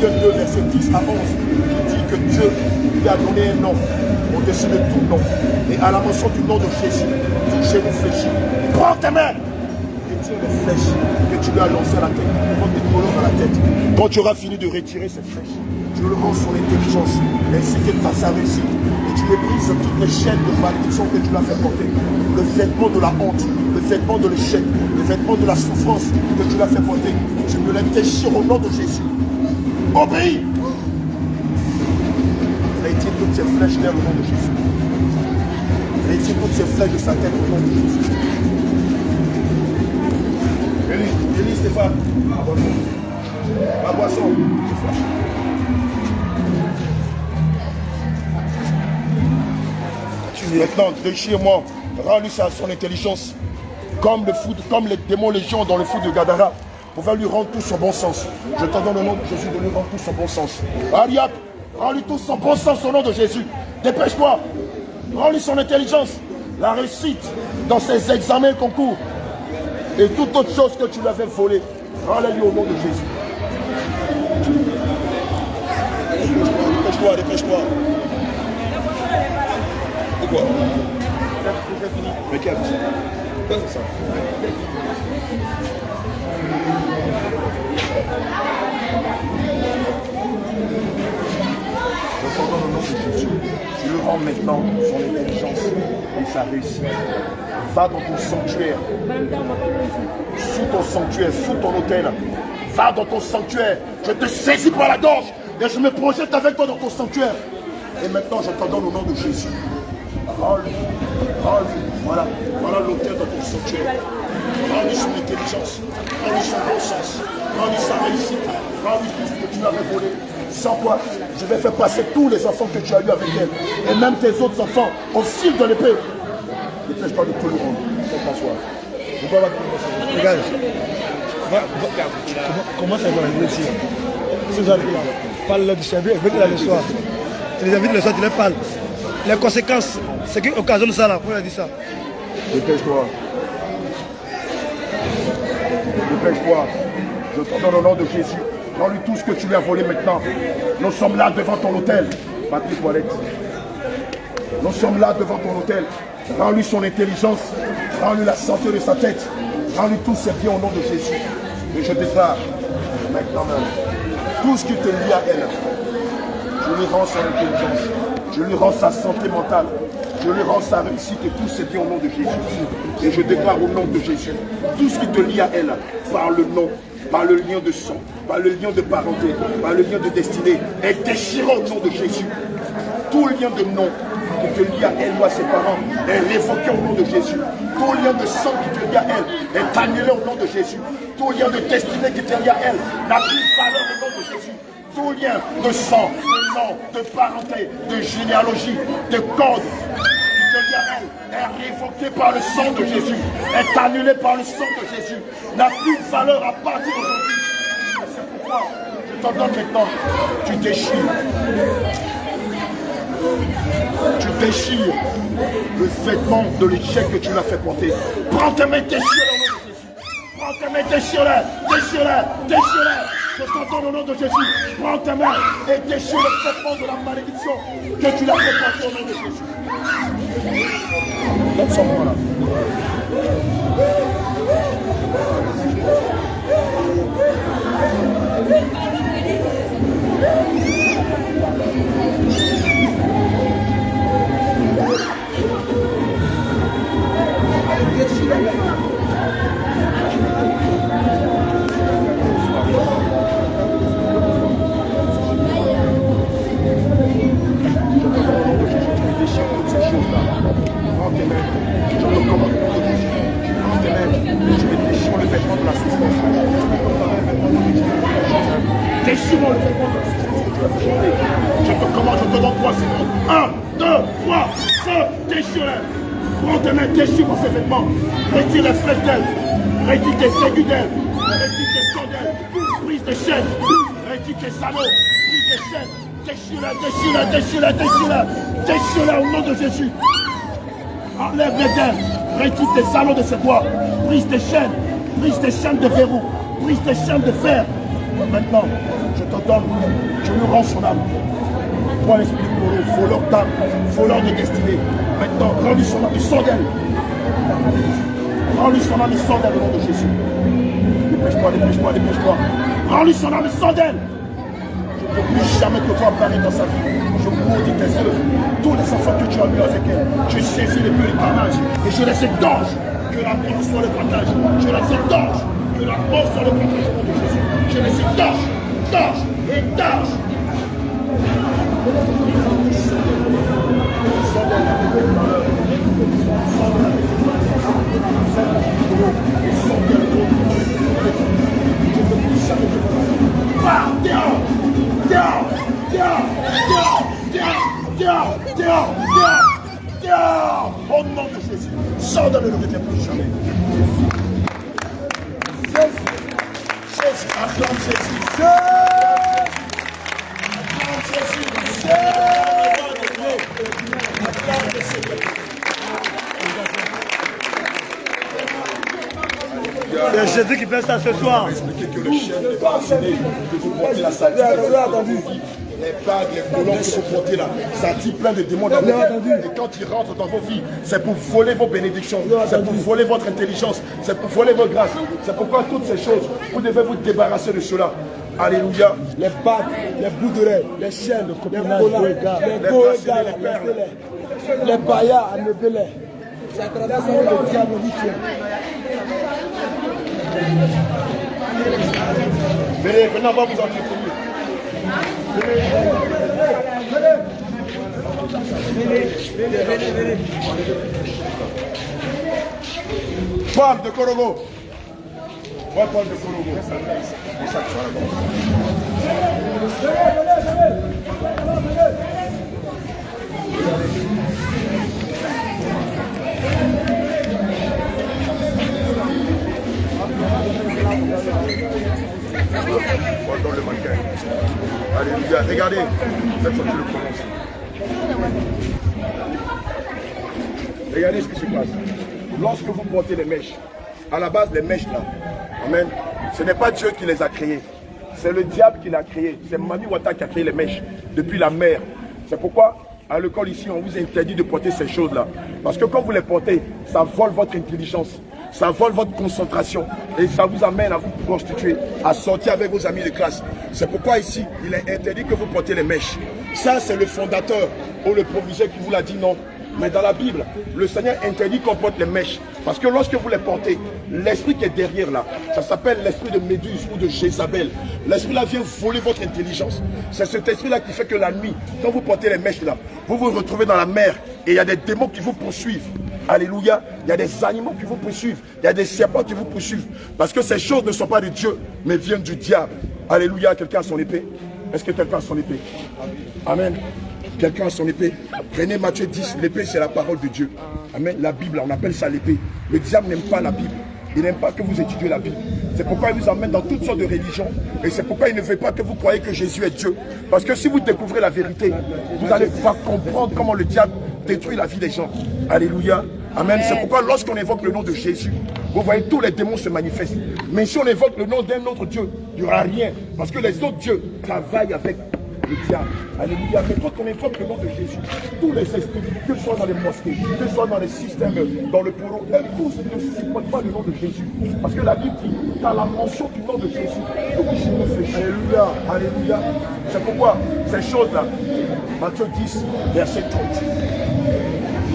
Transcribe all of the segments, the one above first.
Éphésiens 2, verset 10 à 11, qui dit que Dieu lui a donné un nom au-dessus de tout nom. Et à la mention du nom de Jésus, tout genou fléchit. Prends tes mains et tire les flèches que tu lui as lancées à la tête. Prends des colons à la tête. Quand tu auras fini de retirer ces flèches, tu le rends son intelligence, ainsi que par sa réussite. Et tu débrises toutes les chaînes de malédiction que tu l'as fait porter. Le vêtement de la honte, le vêtement de l'échec, le vêtement de la souffrance que tu l'as fait porter. Tu me les déchires au nom de Jésus. Obéis. Retire toutes ces flèches d'air au nom de Jésus. Retire toutes ces flèches de sa tête au nom de Jésus. Élie Stéphane, ma boisson. Maintenant, déchire-moi, rends-lui son intelligence, comme les démons légions dans le fou de Gadara, pouvait lui rendre tout son bon sens. Je t'en donne le nom de Jésus de lui rendre tout son bon sens. Ariak, rends-lui tout son bon sens au nom de Jésus. Dépêche-toi, rends-lui son intelligence, la réussite dans ses examens et concours, et toute autre chose que tu lui avais volé, rends-le-lui au nom de Jésus. Dépêche-toi, dépêche-toi. Pourquoi? Mais quel? C'est ça. Tu le rends maintenant son intelligence et sa réussite. Va dans ton sanctuaire. Sous ton sanctuaire, sous ton autel. Va dans ton sanctuaire. Je te saisis par la gorge et je me projette avec toi dans ton sanctuaire. Et maintenant, je t'en donne au nom de Jésus. Rends-lui, voilà l'autel dans ton sanctuaire. Rends-lui son intelligence, rends-lui son bon sens, rends-lui sa réussite, rends-lui tout ce que tu avais volé. Sans quoi, je vais faire passer tous les enfants que tu as eu avec elle, et même tes autres enfants, au fil de l'épée. Dépêche-toi de tout le monde. Regarde. Comment ça va arriver ici? Ces gens-là, parle-leur du service, avec le soir. Tu les invites le soir, tu leur parles. Les conséquences, c'est qui occasionne ça là? Pourquoi il a dit ça? Dépêche-toi. Dépêche-toi. Je t'en donne au nom de Jésus. Rends-lui tout ce que tu lui as volé maintenant. Nous sommes là devant ton hôtel. Patrick Wallet. Nous sommes là devant ton hôtel. Rends-lui son intelligence. Rends-lui la santé de sa tête. Rends-lui tous ses biens au nom de Jésus. Et je déclare maintenant même tout ce qui te lie à elle. Je lui rends son intelligence. Je lui rends sa santé mentale. Je lui rends sa réussite et tous ses biens au nom de Jésus. Et je déclare au nom de Jésus, tout ce qui te lie à elle, par le nom, par le lien de sang, par le lien de parenté, par le lien de destinée, est déchiré au nom de Jésus. Tout lien de nom qui te lie à elle ou à ses parents est révoqué au nom de Jésus. Tout lien de sang qui te lie à elle est annulé au nom de Jésus. Tout lien de destinée qui te lie à elle n'a plus de valeur au nom de Jésus. Tout lien de sang, de nom, de parenté, de généalogie, de code qui te lie à elle est révoqué par le sang de Jésus, est annulé par le sang de Jésus, n'a plus de valeur à partir d'aujourd'hui. C'est pourquoi je t'en donne maintenant, tu déchires. Tu déchires le vêtement de l'échec que tu l'as fait porter. Prends tes mains, déchire-le au nom de Jésus. Prends tes mains, déchire-le, déchire-le, déchire-le. Je t'entends au nom de Jésus. Prends tes mains et déchire le vêtement de la malédiction que tu l'as fait porter au nom de Jésus. Donne son moment là. Déchire-moi le vêtement de la souffrance. Je te commande, je te donne 3 secondes. 1, 2, 3, feu, déchire-le. Prends tes mains, déchire-moi ces vêtements. Retire les flèches d'elle. Retire tes aigus d'elle. Retire tes sangs d'elle. Brise des chaînes. Retire tes anneaux. Brise des chaînes. Déchire-le, déchire-le, déchire-le, déchire-le. Déchire-le au nom de Jésus. Enlève-les d'elle. Retire tes anneaux de ce bois. Brise tes chaînes. Brise tes chaînes de verrou. Brise tes chaînes de fer. Maintenant, je te donne, je lui rends son âme. Toi, l'esprit de Polo, voleur d'âme, voleur de destinée. Maintenant, rends-lui son âme, il sort d'elle. Rends-lui son âme, il sort d'elle au nom de Jésus. Dépêche-toi, dépêche-toi, dépêche-toi. Rends-lui son âme, il sort d'elle. Je ne peux plus jamais te voir parler dans sa vie. Je maudis tes œuvres. Tous les enfants que tu as mis avec elle, je saisis les plus de carnage. Et je laisse cette gorge que la mort soit le partage. Je laisse cette gorge que la mort soit le partage au nom de Jésus. Je laisse cette gorge et gorge. Au nom de Jésus, sors dans le nom de Dieu plus jamais. Jésus, acclame Jésus. C'est Jésus qui fait ça ce soir. Expliquer que le chien n'est pas assassiné, que vous portez la saleté. Les bagues, les colons que vous portez là, ça attire plein de démons dans vos vies. Et quand ils rentrent dans vos vies, c'est pour voler vos bénédictions, c'est pour voler votre intelligence, c'est pour voler vos grâces. C'est pourquoi toutes ces choses, vous devez vous débarrasser de cela. Alléluia. Les bagues, les bouts de lait, les chaînes, les collants, les goégas, les paillas, enlevez-les. C'est à travers ça que le diable vous tient. Venez, venez, on va vous entretenir. Venez. Paul de Korogo. Ouais, Paul de Korogo. Dans le mannequin. Alléluia. Regardez, cette fois tu le prononces. Regardez ce qui se passe. Lorsque vous portez les mèches, à la base les mèches là, amen, ce n'est pas Dieu qui les a créées. C'est le diable qui l'a créé. C'est Mami Wata qui a créé les mèches depuis la mer. C'est pourquoi à l'école ici, on vous interdit de porter ces choses-là. Parce que quand vous les portez, ça vole votre intelligence. Ça vole votre concentration et ça vous amène à vous prostituer, à sortir avec vos amis de classe. C'est pourquoi ici, il est interdit que vous portiez les mèches. Ça, c'est le fondateur ou le proviseur qui vous l'a dit non. Mais dans la Bible, le Seigneur interdit qu'on porte les mèches. Parce que lorsque vous les portez, l'esprit qui est derrière là, ça s'appelle l'esprit de Méduse ou de Jézabel. L'esprit là vient voler votre intelligence. C'est cet esprit là qui fait que la nuit, quand vous portez les mèches là, vous vous retrouvez dans la mer et il y a des démons qui vous poursuivent. Alléluia. Il y a des animaux qui vous poursuivent. Il y a des serpents qui vous poursuivent. Parce que ces choses ne sont pas de Dieu, mais viennent du diable. Alléluia. Quelqu'un a son épée? Est-ce que quelqu'un a son épée? Amen. Quelqu'un a son épée? Prenez Matthieu 10. L'épée, c'est la parole de Dieu. Amen. La Bible, on appelle ça l'épée. Le diable n'aime pas la Bible. Il n'aime pas que vous étudiez la Bible. C'est pourquoi il vous emmène dans toutes sortes de religions. Et c'est pourquoi il ne veut pas que vous croyez que Jésus est Dieu. Parce que si vous découvrez la vérité, vous allez pouvoir comprendre comment le diable détruit la vie des gens. Alléluia. Amen. C'est pourquoi lorsqu'on évoque le nom de Jésus, vous voyez tous les démons se manifestent. Mais si on évoque le nom d'un autre Dieu, il n'y aura rien. Parce que les autres dieux travaillent avec le diable. Alléluia. Mais quand on évoque le nom de Jésus, tous les esprits, que ce soit dans les mosquées, que ce soit dans les systèmes, dans le polo, eux tous ne supportent pas le nom de Jésus. Parce que la Bible dit, dans la mention du nom de Jésus, tout genou fléchit. Alléluia. Alléluia. C'est pourquoi ces choses-là, Matthieu 10, verset 30.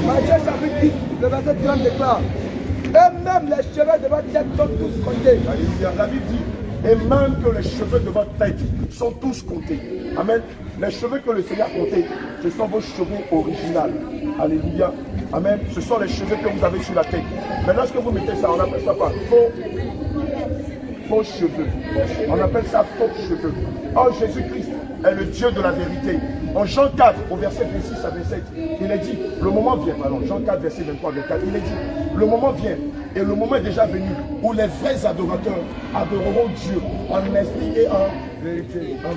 Matthieu chapitre 10, le verset 30 déclare, et même les cheveux de votre tête sont tous comptés. Alléluia. La Bible dit, et même que les cheveux de votre tête sont tous comptés. Amen. Les cheveux que le Seigneur a comptés, ce sont vos cheveux originaux. Alléluia. Amen. Ce sont les cheveux que vous avez sur la tête. Mais lorsque vous mettez ça, on appelle ça quoi? Faux cheveux. On appelle ça faux cheveux. Oh, Jésus-Christ est le Dieu de la vérité. En Jean 4, au verset 26 à 27, il est dit, le moment vient, pardon, Jean 4, verset 23 à 24, il est dit, le moment vient, et le moment est déjà venu, où les vrais adorateurs adoreront Dieu en esprit et en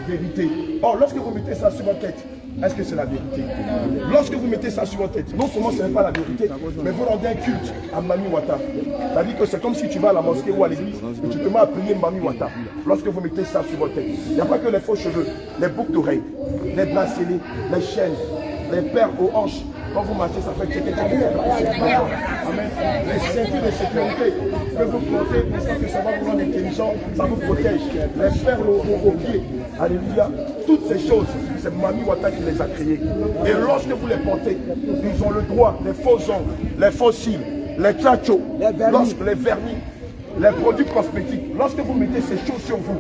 vérité. Or, lorsque vous mettez ça sur votre tête, Est-ce que c'est la vérité? Lorsque vous mettez ça sur votre tête, non seulement ce n'est pas la vérité, mais vous rendez un culte à Mami Wata. C'est-à-dire que c'est comme si tu vas à la mosquée ou à l'église et tu te mets à prier Mami Wata. Lorsque vous mettez ça sur votre tête, il n'y a pas que les faux cheveux, les boucles d'oreilles, les bracelets, les chaînes, les perles aux hanches. Quand vous marchez, ça fait tchèque. Amen. Les ceintures de sécurité que vous portez, pensant que ça va vous rendre intelligent, ça vous protège. Les perles aux pieds. Alléluia. Toutes ces choses, c'est Mami Wata qui les a créées. Et lorsque vous les portez, ils ont le droit, les faux ongles, les faux cils, les tchachos, les vernis, les produits cosmétiques. Lorsque vous mettez ces choses sur vous,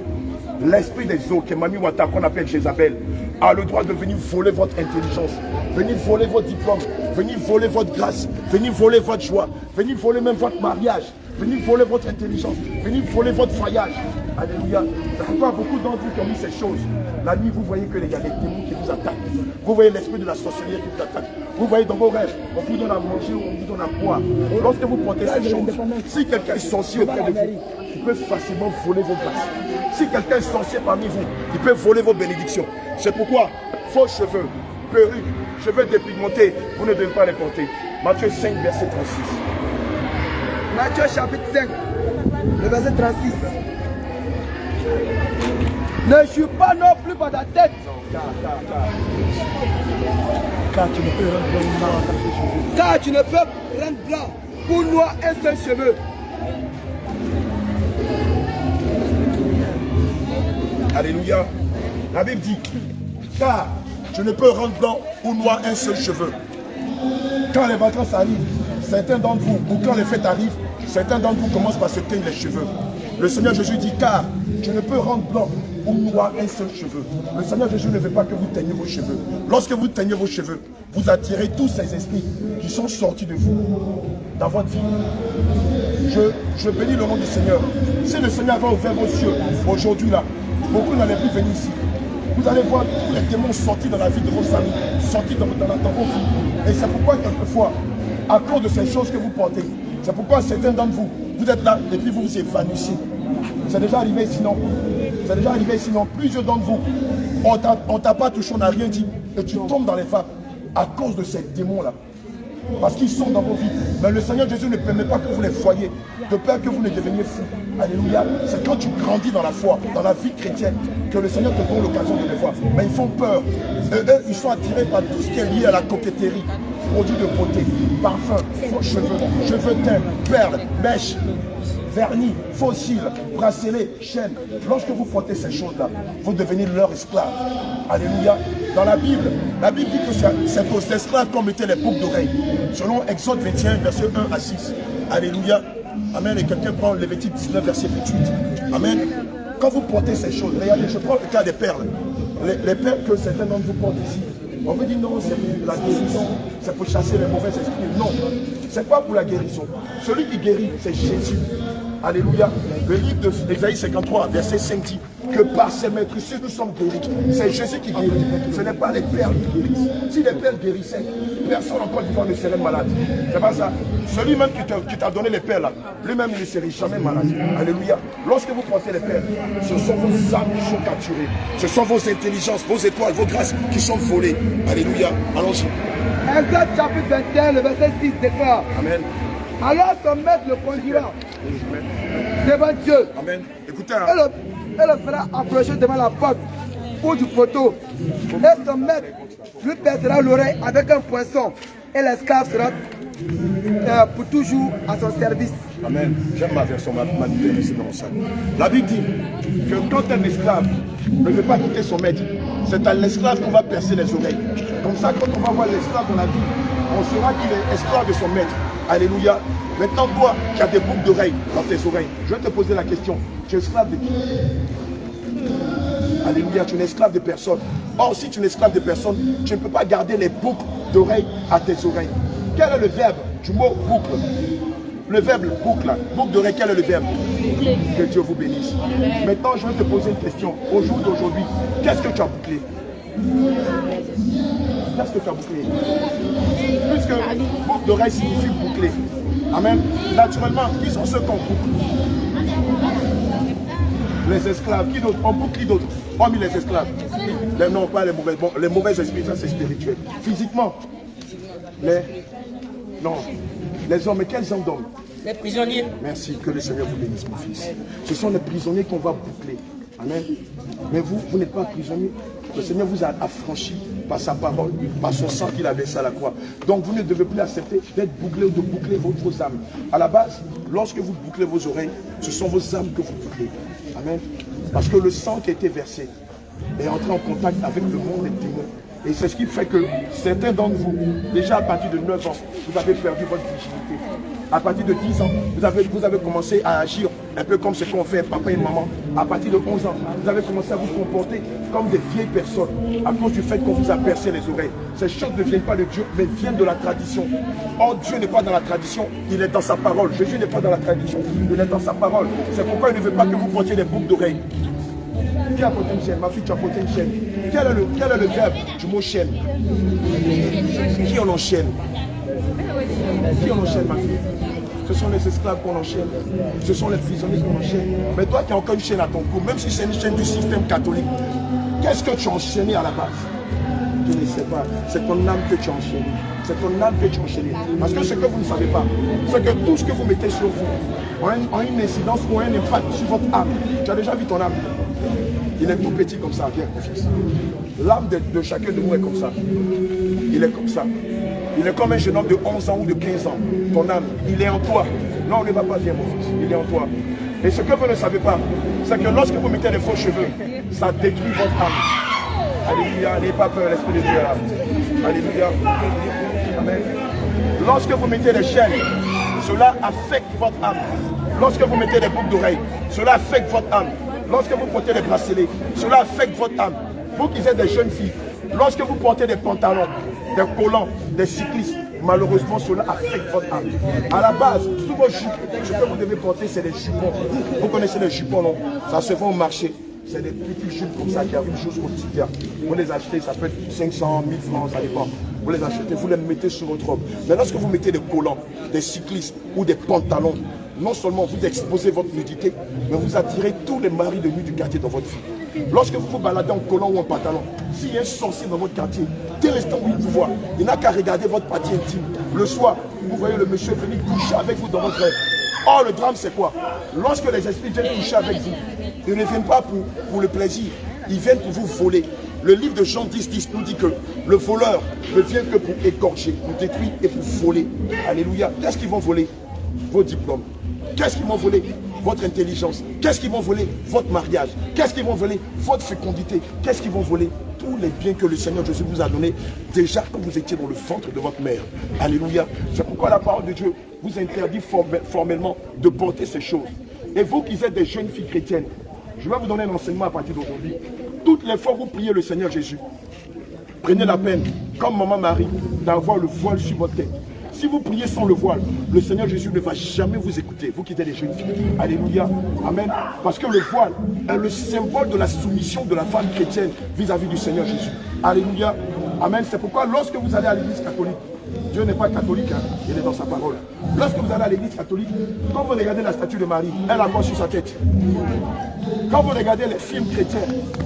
l'esprit des eaux, que Mami Wata, qu'on appelle Jézabel, a le droit de venir voler votre intelligence, venir voler votre diplôme, venir voler votre grâce, venir voler votre joie, venir voler même votre mariage, venir voler votre intelligence, venir voler votre foyage. Alléluia. C'est pourquoi beaucoup d'entre vous qui ont mis ces choses, la nuit, vous voyez qu'il y a des démons qui vous attaquent. Vous voyez l'esprit de la sorcellerie qui vous attaque. Vous voyez dans vos rêves, on vous donne à manger, on vous donne à boire. Lorsque vous portez ces choses, si quelqu'un est sorcier auprès de vous, il peut facilement voler vos grâces. Si quelqu'un est sorcier parmi vous, il peut voler vos bénédictions. C'est pourquoi faux cheveux, perruques, cheveux dépigmentés, vous ne devez pas les porter. Matthieu 5, verset 36. Matthieu chapitre 5, le verset 36. Ne joue pas non plus par ta tête. Car tu ne peux rendre blanc. Car tu ne peux rendre blanc ou noir un seul cheveu. Alléluia. La Bible dit, car tu ne peux rendre blanc ou noir un seul cheveu. Quand les vacances arrivent, certains d'entre vous, ou quand les fêtes arrivent, certains d'entre vous commencent par se teindre les cheveux. Le Seigneur Jésus dit, car tu ne peux rendre blanc ou noir un seul cheveu. Le Seigneur Jésus ne veut pas que vous teigniez vos cheveux. Lorsque vous teignez vos cheveux, vous attirez tous ces esprits qui sont sortis de vous dans votre vie. Je bénis le nom du Seigneur. Si le Seigneur va ouvrir vos yeux aujourd'hui là, beaucoup n'allaient plus venir ici. Vous allez voir tous les démons sortis dans la vie de vos amis, sortis dans vos vies. Et c'est pourquoi quelquefois, à cause de ces choses que vous portez, c'est pourquoi certains d'entre vous, vous êtes là et puis vous vous évanouissez. C'est déjà arrivé sinon. C'est déjà arrivé sinon. Plusieurs d'entre vous, on t'a pas touché, on n'a rien dit. Et tu tombes dans les vapes à cause de ces démons-là. Parce qu'ils sont dans vos vies. Mais le Seigneur Jésus ne permet pas que vous les voyiez, de peur que vous ne deveniez fous. Alléluia. C'est quand tu grandis dans la foi, dans la vie chrétienne, que le Seigneur te donne l'occasion de les voir. Mais ils font peur. Eux, ils sont attirés par tout ce qui est lié à la coquetterie. Produits de beauté, parfums, faux cheveux teints, perles, mèches, vernis, faux cils, bracelets, chaînes. Lorsque vous portez ces choses-là, vous devenez leur esclave. Alléluia. Dans la Bible dit que c'est aux esclaves qu'on mettait les boucles d'oreilles. Selon Exode 21, verset 1 à 6. Alléluia. Amen. Et quelqu'un prend Lévitique 19, verset 28. Amen. Quand vous portez ces choses, regardez, je prends le cas des perles. Les perles que certains d'entre vous portent ici. On veut dire non, c'est pour la guérison, c'est pour chasser les mauvais esprits. Non, c'est pas pour la guérison. Celui qui guérit, c'est Jésus. Alléluia. Le livre d'Ésaïe 53, verset 5 dit que par ses maîtrises, nous sommes guéris. C'est Jésus qui guérit. Ce n'est pas les perles qui guérissent. Si les perles guérissaient, personne en Côte d'Ivoire ne serait malade. C'est pas ça. Celui-même qui t'a donné les perles, lui-même ne serait jamais malade. Alléluia. Lorsque vous portez les perles, ce sont vos âmes qui sont capturées. Ce sont vos intelligences, vos étoiles, vos grâces qui sont volées. Alléluia. Allons-y. Exode chapitre 21, le verset 6 déclare. Amen. Alors son maître le conduira devant Dieu. Amen. Écoutez. Et le fera approcher devant la porte ou du poteau. Et son maître lui percera l'oreille avec un poinçon. Et l'esclave sera pour toujours à son service. Amen. J'aime ma version, ma ici dans mon sac. La Bible dit que quand un esclave ne veut pas quitter son maître, c'est à l'esclave qu'on va percer les oreilles. Comme ça, quand on va voir l'esclave dans la vie, on saura qu'il est esclave de son maître. Alléluia. Maintenant, toi qui as des boucles d'oreilles dans tes oreilles, je vais te poser la question. Tu es esclave de qui? Alléluia, tu es esclave de personne. Or, si tu es esclave de personne, tu ne peux pas garder les boucles d'oreilles à tes oreilles. Quel est le verbe du mot boucle? Le verbe boucle, boucle d'oreille, quel est le verbe? Que Dieu vous bénisse. Maintenant, je vais te poser une question. Au jour d'aujourd'hui, qu'est-ce que tu as bouclé? Qu'est-ce que tu as bouclé? Puisque boucle d'oreille signifie boucler. Amen. Naturellement, qui sont ceux qu'on boucle? Les esclaves. Qui d'autre? On boucle qui d'autre? Hormis les esclaves. Non, pas les mauvais. Bon, les mauvais esprits, ça c'est spirituel. Physiquement, non, les hommes, mais quels hommes d'hommes? Les prisonniers. Merci, que le Seigneur vous bénisse, mon fils. Ce sont les prisonniers qu'on va boucler. Amen. Mais vous n'êtes pas prisonnier. Le Seigneur vous a affranchi par sa parole, par son sang qu'il a versé à la croix. Donc vous ne devez plus accepter d'être bouclé ou de boucler vos âmes. À la base, lorsque vous bouclez vos oreilles, ce sont vos âmes que vous bouclez. Amen. Parce que le sang qui a été versé est entré en contact avec le monde des démons. Et c'est ce qui fait que certains d'entre vous, déjà à partir de 9 ans, vous avez perdu votre virginité. À partir de 10 ans, vous avez commencé à agir un peu comme ce qu'ont fait papa et maman. À partir de 11 ans, vous avez commencé à vous comporter comme des vieilles personnes à cause du fait qu'on vous a percé les oreilles. Ces choses ne viennent pas de Dieu, mais viennent de la tradition. Or, Dieu n'est pas dans la tradition, il est dans sa parole. Jésus n'est pas dans la tradition, il est dans sa parole. C'est pourquoi il ne veut pas que vous portiez des boucles d'oreilles. Qui a porté une chaîne? Ma fille, tu as porté une chaîne. Quel est le verbe du mot chaîne? Qui en enchaîne? Qui en enchaîne, ma fille? Ce sont les esclaves qu'on enchaîne. Ce sont les prisonniers qu'on enchaîne. Mais toi qui as encore une chaîne à ton cou, même si c'est une chaîne du système catholique, qu'est-ce que tu as enchaîné à la base? Je ne sais pas. C'est ton âme que tu as enchaîné. C'est ton âme que tu as enchaîné. Parce que ce que vous ne savez pas, c'est que tout ce que vous mettez sur vous a une incidence ou un impact sur votre âme. Tu as déjà vu ton âme? Il est tout petit comme ça, viens, mon fils. L'âme de chacun de nous est comme ça. Il est comme ça. Il est comme un jeune homme de 11 ans ou de 15 ans. Ton âme, il est en toi. Non, on ne va pas bien, mon fils. Il est en toi. Et ce que vous ne savez pas, c'est que lorsque vous mettez des faux cheveux, ça détruit votre âme. Alléluia, n'ayez pas peur, l'Esprit de Dieu est là. Alléluia. Amen. Lorsque vous mettez des chaînes, cela affecte votre âme. Lorsque vous mettez des boucles d'oreilles, cela affecte votre âme. Lorsque vous portez des bracelets, cela affecte votre âme. Vous qui êtes des jeunes filles, lorsque vous portez des pantalons, des collants, des cyclistes, malheureusement cela affecte votre âme. À la base, tous vos jupes, ce que vous devez porter, c'est des jupons. Vous connaissez les jupons, non? Ça se vend au marché. C'est des petits jupes comme ça qui arrivent juste au quotidien. Vous les achetez, ça peut être 500, 1000 francs, ça dépend. Vous les achetez, vous les mettez sur votre robe. Mais lorsque vous mettez des collants, des cyclistes ou des pantalons, non seulement vous exposez votre nudité, mais vous attirez tous les maris de nuit du quartier dans votre vie. Lorsque vous vous baladez en collant ou en pantalon, s'il y a un sorcier dans votre quartier, dès l'instant où il vous voit, il n'a qu'à regarder votre partie intime. Le soir, vous voyez le monsieur venir coucher avec vous dans votre rêve. Or, le drame, c'est quoi? Lorsque les esprits viennent coucher avec vous, ils ne viennent pas pour le plaisir, ils viennent pour vous voler. Le livre de Jean 10 nous dit que le voleur ne vient que pour égorger, pour détruire et pour voler. Alléluia. Qu'est-ce qu'ils vont voler? Vos diplômes. Qu'est-ce qu'ils vont voler? Votre intelligence. Qu'est-ce qu'ils vont voler? Votre mariage. Qu'est-ce qu'ils vont voler? Votre fécondité. Qu'est-ce qu'ils vont voler? Tous les biens que le Seigneur Jésus vous a donnés déjà quand vous étiez dans le ventre de votre mère. Alléluia. C'est pourquoi la parole de Dieu vous interdit formellement de porter ces choses. Et vous qui êtes des jeunes filles chrétiennes, je vais vous donner un enseignement à partir d'aujourd'hui. Toutes les fois que vous priez le Seigneur Jésus, prenez la peine, comme maman Marie, d'avoir le voile sur votre tête. Si vous priez sans le voile, le Seigneur Jésus ne va jamais vous écouter, vous qui êtes des jeunes filles. Alléluia. Amen. Parce que le voile est le symbole de la soumission de la femme chrétienne vis-à-vis du Seigneur Jésus. Alléluia. Amen. C'est pourquoi lorsque vous allez à l'église catholique, Dieu n'est pas catholique, hein, il est dans sa parole. Lorsque vous allez à l'église catholique, quand vous regardez la statue de Marie, elle a quoi sur sa tête? Quand vous regardez les films chrétiens,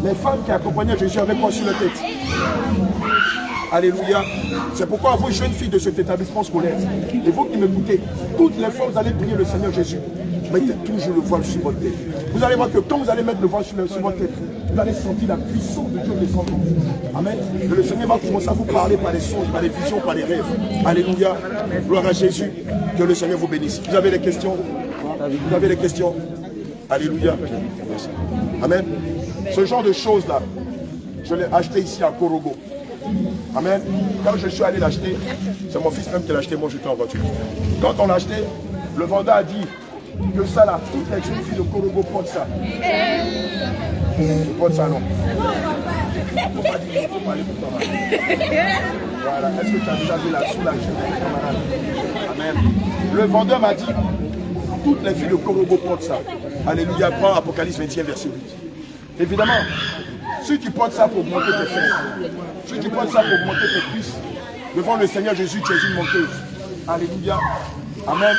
les femmes qui accompagnaient Jésus avaient quoi sur leur tête? Alléluia. C'est pourquoi vous, jeunes filles de cet établissement scolaire, et vous qui m'écoutez, toutes les fois vous allez prier le Seigneur Jésus, mettez toujours le voile sur votre tête. Vous allez voir que quand vous allez mettre le voile sur votre tête, vous allez sentir la puissance de Dieu descendre. Amen. Et le Seigneur va commencer à vous parler par les songes, par les visions, par les rêves. Alléluia. Gloire à Jésus. Que le Seigneur vous bénisse. Vous avez des questions? Vous avez des questions? Alléluia. Merci. Amen. Ce genre de choses-là, je l'ai acheté ici à Korogo. Amen. Quand je suis allé l'acheter, c'est mon fils même qui l'a acheté, moi j'étais en voiture. Quand on l'a acheté, le vendeur a dit que ça là, toutes les jeunes filles de Korogo portent ça. Portent ça, non. Il ne faut pas dire, il ne faut pas aller pour ton mari. Voilà, est-ce que tu as déjà vu la soulagement de ton mari? Amen. Le vendeur m'a dit, toutes les filles de Korogo portent ça. Alléluia, prends Apocalypse 21, verset 8. Évidemment, si tu portes ça pour augmenter tes fesses, si tu portes ça pour augmenter tes cuisses, devant le Seigneur Jésus, tu es une menteuse. Alléluia. Amen.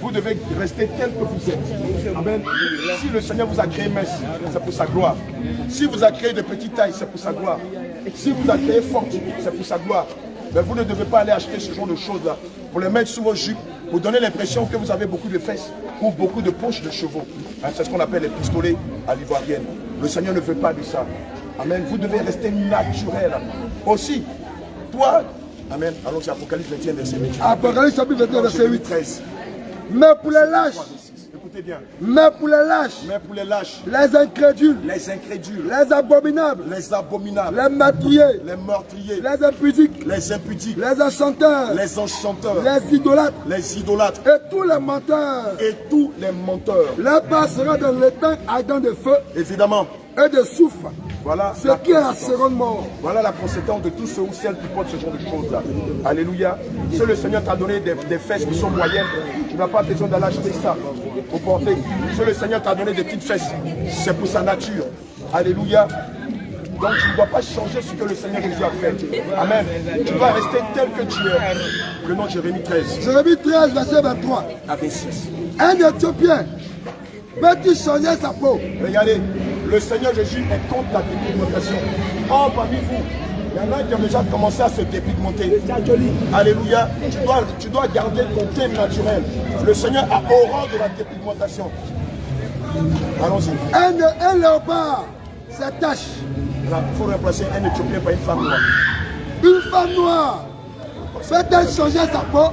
Vous devez rester tel que vous êtes. Amen. Si le Seigneur vous a créé mince, c'est pour sa gloire. Si vous a créé de petite taille, c'est pour sa gloire. Si vous a créé forte, c'est pour sa gloire. Mais vous ne devez pas aller acheter ce genre de choses-là pour les mettre sous vos jupes, pour donner l'impression que vous avez beaucoup de fesses ou beaucoup de poches de chevaux. Hein, c'est ce qu'on appelle les pistolets à l'ivoirienne. Le Seigneur ne veut pas de ça. Amen. Vous devez rester naturel. Aussi, toi, amen. Allons-y, Apocalypse 21, verset 8. Apocalypse chapitre 21, verset 8. 13. Mais pour les lâches, écoutez bien. Mais pour les lâches, les incrédules, les abominables, les meurtriers, les impudiques, les enchanteurs, les idolâtres, et tous les menteurs, leur part sera dans l'étang ardent de feu, évidemment, et de soufre. Voilà ce qui est la seconde mort. Voilà la conséquence de tous ceux ou celles qui portent ce genre de choses-là. Alléluia. Si le Seigneur t'a donné des fesses qui sont moyennes, tu n'as pas besoin d'aller acheter ça pour porter. Si le Seigneur t'a donné des petites fesses, c'est pour sa nature. Alléluia. Donc tu ne dois pas changer ce que le Seigneur Jésus a fait. Amen. Tu dois rester tel que tu es. Prenons Jérémie 13. Jérémie 13, verset 23. À 26. Un Éthiopien peut-il changer sa peau? Regardez, le Seigneur Jésus est contre la dépigmentation. Oh, parmi vous, il y en a qui ont déjà commencé à se dépigmenter. Alléluia. Tu dois garder ton teint naturel. Le Seigneur a horreur de la dépigmentation. Allons-y. Un léopard, c'est tache. Il faut remplacer un Éthiopien par une femme noire. Une femme noire peut-elle changer sa peau?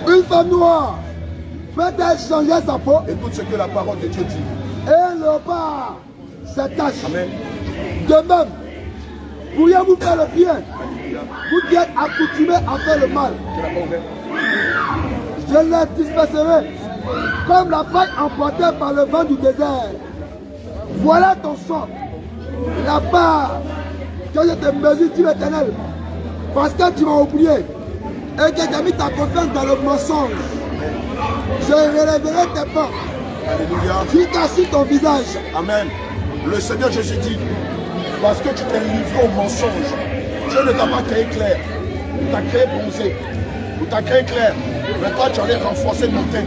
Une femme noire peut-elle changer sa peau? Écoute ce que la parole de Dieu dit. Un léopard, c'est tache. Amen. De même, pourriez-vous faire le bien? Vous qui êtes accoutumés à faire le mal. Je les disperserai comme la paille emportée par le vent du désert. Voilà ton sort, la part que je te mesure, dit l'Éternel, parce que tu m'as oublié et que tu as mis ta confiance dans le mensonge. Je relèverai tes pas. Alléluia. Jusqu'à sur ton visage. Amen. Le Seigneur Jésus dit, parce que tu t'es livré au mensonge, Dieu ne t'a pas créé clair, il t'a créé bronzé, il t'a créé clair, mais toi tu allais renforcer ton teint.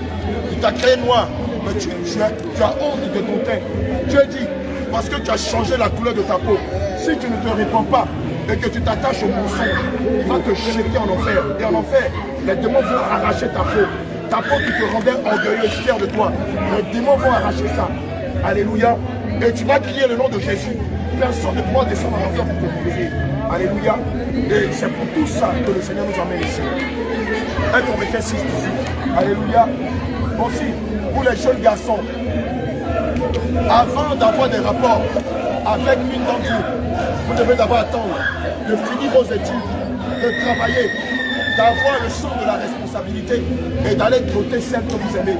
Il t'a créé noir, mais tu as honte de ton teint. Dieu dit, parce que tu as changé la couleur de ta peau, si tu ne te répands pas et que tu t'attaches au mensonge, il va te jeter en enfer. Et en enfer, les démons vont arracher ta peau. Ta peau qui te rendait orgueilleux, fier de toi. Les démons vont arracher ça. Alléluia. Et tu vas crier le nom de Jésus. Personne ne pourra descendre en enfer pour te briser. Alléluia. Et c'est pour tout ça que le Seigneur nous emmène ici. 1 Corinthiens 6, 18. Alléluia. Aussi, pour les jeunes garçons, avant d'avoir des rapports avec une d'entre vous, vous devez d'abord attendre de finir vos études, de travailler, d'avoir le sens de la responsabilité et d'aller doter celle que vous aimez.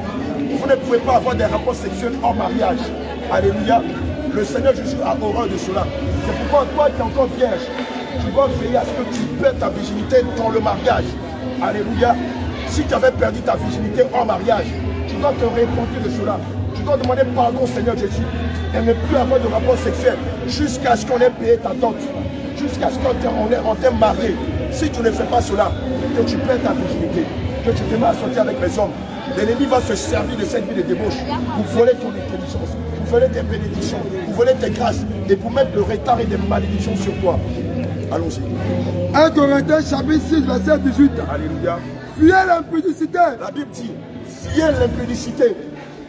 Vous ne pouvez pas avoir des rapports sexuels hors mariage. Alléluia. Le Seigneur Jésus a horreur de cela. C'est pourquoi toi qui es encore vierge, tu dois veiller à ce que tu perds ta virginité dans le mariage. Alléluia. Si tu avais perdu ta virginité hors mariage, tu dois te repentir de cela. Tu dois demander pardon au Seigneur Jésus et ne plus avoir de rapport sexuel jusqu'à ce qu'on ait payé ta dot, jusqu'à ce qu'on t'ait marié. Si tu ne fais pas cela, que tu perds ta virginité, que tu te mets à sortir avec les hommes, l'ennemi va se servir de cette vie de débauche pour voler ton intelligence, pour voler tes bénédictions, pour voler tes grâces et pour mettre le retard et des malédictions sur toi. Allons-y. 1 Corinthiens chapitre 6, verset 18. Alléluia. Fuyez l'impudicité. La Bible dit, fuyez l'impudicité.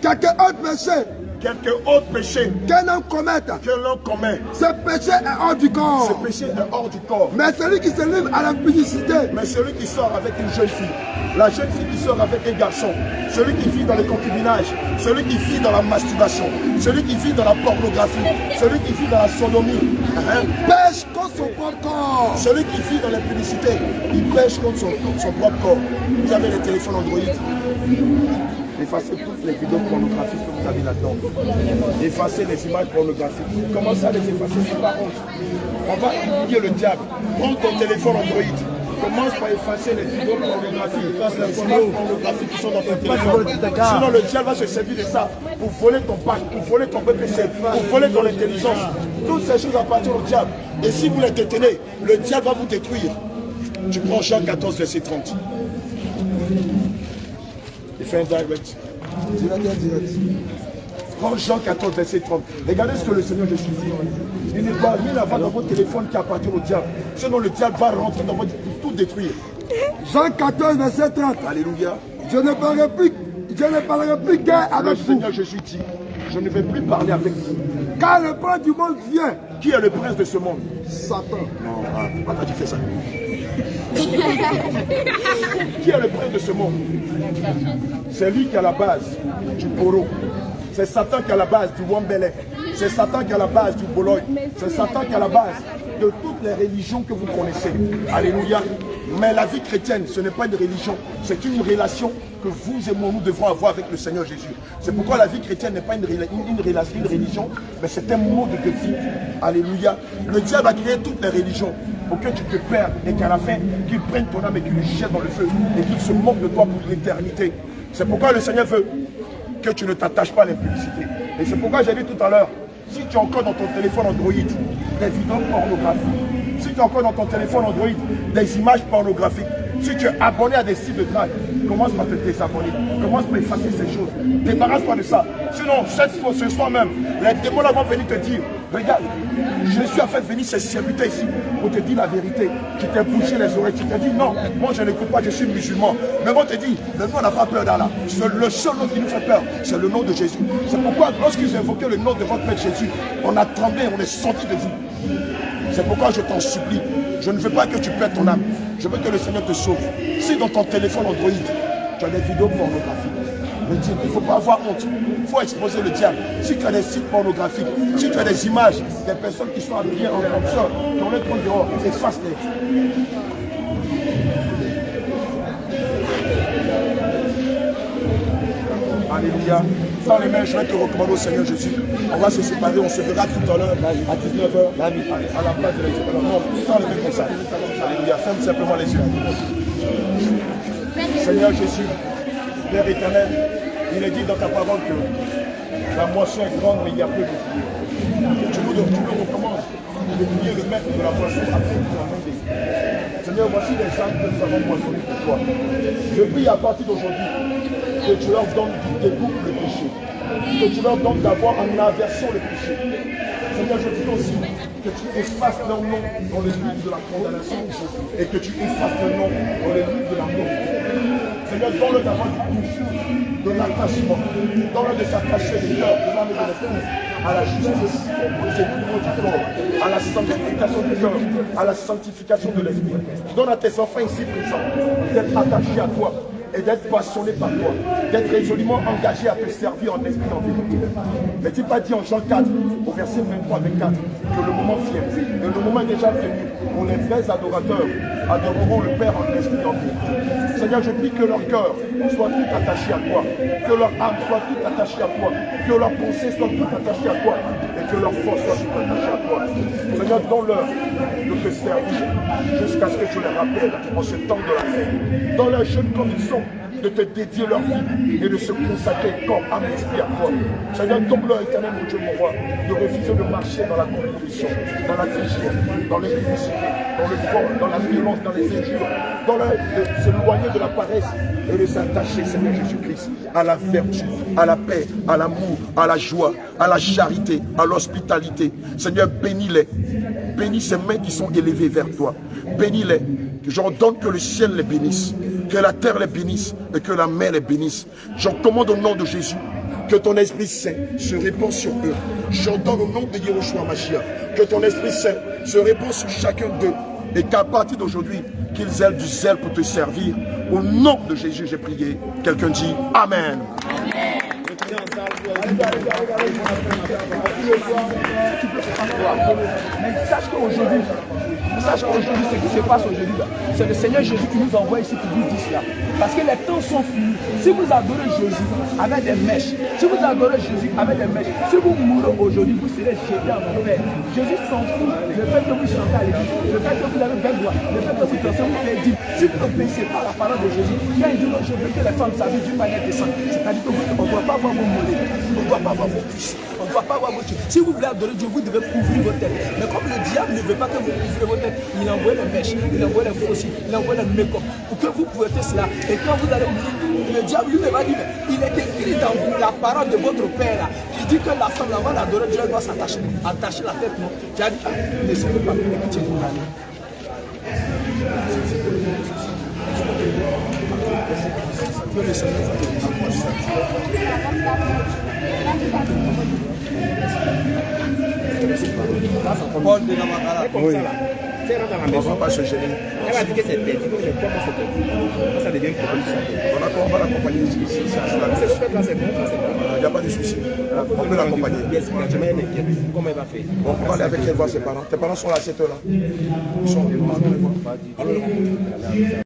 Quelque autre péché qu'un homme commette, ce péché est hors du corps. Ce péché est hors du corps. Mais celui qui se livre à l'impudicité, mais celui qui sort avec une jeune fille, la jeune fille qui sort avec un garçon, celui qui vit dans le concubinage, celui qui vit dans la masturbation, celui qui vit dans la pornographie, celui qui vit dans la sodomie, pêche contre son propre corps. Celui qui vit dans l'impudicité, il pêche contre son propre corps. Vous avez les téléphones Android. Effacez toutes les vidéos pornographiques que vous avez là-dedans. Effacez les images pornographiques. Commencez à les effacer, c'est pas honte. On va humilier le diable. Prends ton téléphone Android. Commence par effacer les vidéos pornographiques, les images pornographiques qui sont dans ton téléphone. Sinon le diable va se servir de ça pour voler ton pack, pour voler ton BPC, pour voler ton intelligence. Toutes ces choses appartiennent au diable. Et si vous les détenez, le diable va vous détruire. Tu prends Jean 14, verset 30. Il fait un direct. Prends Jean 14, verset 30. Regardez ce que le Seigneur Jésus dit. Il ne doit rien avoir dans votre téléphone qui appartient au diable. Sinon le diable va rentrer dans votre vie pour tout détruire. Jean 14, verset 30. Alléluia. Je ne parlerai plus guère avec Le vous. Seigneur Jésus dit, je ne vais plus parler avec vous. Car le prince du monde vient. Qui est le prince de ce monde? Satan. Non, pourquoi tu fais ça? Qui est le prince de ce monde? C'est lui qui est à la base du Poro. C'est Satan qui est à la base du Wambele. C'est Satan qui est à la base du Boloy. C'est Satan qui est à la base de toutes les religions que vous connaissez. Alléluia. Mais la vie chrétienne, ce n'est pas une religion. C'est une relation que vous et moi, nous devrons avoir avec le Seigneur Jésus. C'est pourquoi la vie chrétienne n'est pas une religion, mais c'est un mode de vie. Alléluia. Le diable a créé toutes les religions pour que tu te perdes et qu'à la fin, qu'il prenne ton âme et qu'il le jette dans le feu et qu'il se moque de toi pour l'éternité. C'est pourquoi le Seigneur veut que tu ne t'attaches pas à l'impudicité. Et c'est pourquoi j'ai dit tout à l'heure, si tu as encore dans ton téléphone Android des vidéos pornographiques, si tu as encore dans ton téléphone Android des images pornographiques, si tu es abonné à des sites de drague, commence par te désabonner, commence par effacer ces choses, débarrasse-toi de ça. Sinon, ce soir même, les démons vont venir te dire, regarde, Jésus a fait venir ses serviteurs ici pour te dire la vérité. Tu t'es bouché les oreilles, tu t'es dit non, moi je n'écoute pas, je suis musulman. Mais on te dit, mais nous on n'a pas peur d'Allah. Le seul nom qui nous fait peur, c'est le nom de Jésus. C'est pourquoi lorsqu'ils invoquaient le nom de votre Maître Jésus, on a tremblé, on est sorti de vous. C'est pourquoi je t'en supplie, je ne veux pas que tu perdes ton âme. Je veux que le Seigneur te sauve. Si dans ton téléphone Android, tu as des vidéos pornographiques, il ne faut pas avoir honte. Il faut exposer le diable. Si tu as des sites pornographiques, si tu as des images, des personnes qui sont habillées en comme ça, dans les comptes dehors, efface-les. Alléluia. Dans les mains, je vais te recommander au Seigneur Jésus. On va se séparer, on se verra tout à l'heure à 19h à la place de l'extérieur. Non, dans les mains comme ça. Alléluia. Ferme simplement les yeux. Seigneur Jésus, Père éternel, il est dit dans ta parole que la moisson est grande, mais il y a peu de fruits. Tu nous recommandes de prier le maître de la moisson afin de l'amener. Seigneur, voici les âmes que nous avons moissonnées pour toi. Je prie à partir d'aujourd'hui que tu leur donnes du dégoût pour le péché, que tu leur donnes d'avoir en aversion le péché. Seigneur, je dis aussi que tu effaces leur nom dans le livre de la condamnation et que tu effaces leur nom dans le livre de la mort. Seigneur, donne-leur d'avoir du goût, de l'attachement, donne-leur de s'attacher du cœur, de l'âme et de l'esprit à la justice, aux équilibres du corps, à la sanctification du cœur, à la sanctification de l'esprit. Donne à tes enfants ici présents d'être attachés à toi et d'être passionnés par toi, d'être résolument engagés à te servir en esprit et en vérité. N'est-il pas dit en Jean 4, au verset 23-24, que le moment vient, et le moment est déjà venu, où les vrais adorateurs adoreront le Père en esprit et en vérité. Seigneur, je prie que leur cœur soit tout attaché à toi, que leur âme soit tout attachée à toi, que leur pensée soit tout attachée à toi, et que leur force soit tout attachée à toi. Seigneur, donne-leur de te servir jusqu'à ce que tu les rappelles en ce temps de la fin. Donne-leur jeunes comme ils sont, de te dédier leur vie et de se consacrer corps, âme, esprit à toi. Seigneur, donne-leur, éternel, mon Dieu, mon roi, de refuser de marcher dans la compromission, dans la tricherie, dans l'impudicité, dans le vol, dans la violence, dans les injures. Donne-leur de s'éloigner de la paresse et de s'attacher, Seigneur Jésus-Christ, à la vertu, à la paix, à l'amour, à la joie, à la charité, à l'hospitalité. Seigneur, bénis-les. Bénis ces mains qui sont élevées vers toi. Bénis-les. J'ordonne que le ciel les bénisse, que la terre les bénisse et que la mer les bénisse. J'en commande au nom de Jésus que ton Esprit Saint se répand sur eux. J'ordonne au nom de Yehoshua Mashiach que ton Esprit Saint se répand sur chacun d'eux et qu'à partir d'aujourd'hui, qu'ils aient du zèle pour te servir. Au nom de Jésus, j'ai prié. Quelqu'un dit Amen. Mais sache qu'aujourd'hui, ce qui se passe aujourd'hui, c'est le Seigneur Jésus qui nous envoie ici pour vous dire cela. Parce que les temps sont finis. Si vous adorez Jésus avec des mèches, si vous adorez Jésus avec des mèches, si vous mourrez aujourd'hui, vous serez jetés en enfer. Jésus s'en fout. Le fait que vous chantez à l'église, le fait que vous avez bien droit, le fait que vous dansez, vous pouvez dire, si vous n'obéissez pas à la parole de Jésus, quand il dit non, je veux que les femmes s'habillent d'une manière décente, c'est-à-dire qu'on ne doit pas voir vos mollets, on ne doit pas voir vos cuisses, on ne doit pas voir vos cuisses. Si vous voulez adorer Dieu, vous devez couvrir votre tête. Mais comme le diable ne veut pas que vous couvrez votre tête, fait, il envoie les mèches, il envoie les fossiles, il envoie les make-up pour que vous portez cela. Et quand vous allez mourir, le diable lui va dire, mais il est écrit dans la parole de votre père là. Il dit que la femme là, avant d'adorer Dieu, elle doit s'attacher, attacher la tête, non? Tu as dit, ne savez pas, écoutez vous là. Oui. On ne va pas se gêner. Elle va dire que c'est perdu, mais comment c'est perdu? Ça devient problème. On va l'accompagner ici. Il n'y a pas de souci. On peut l'accompagner. Comment elle va faire? Bon, on va aller avec elle voir ses parents. Tes parents sont là à cette heure-là. Ils sont là.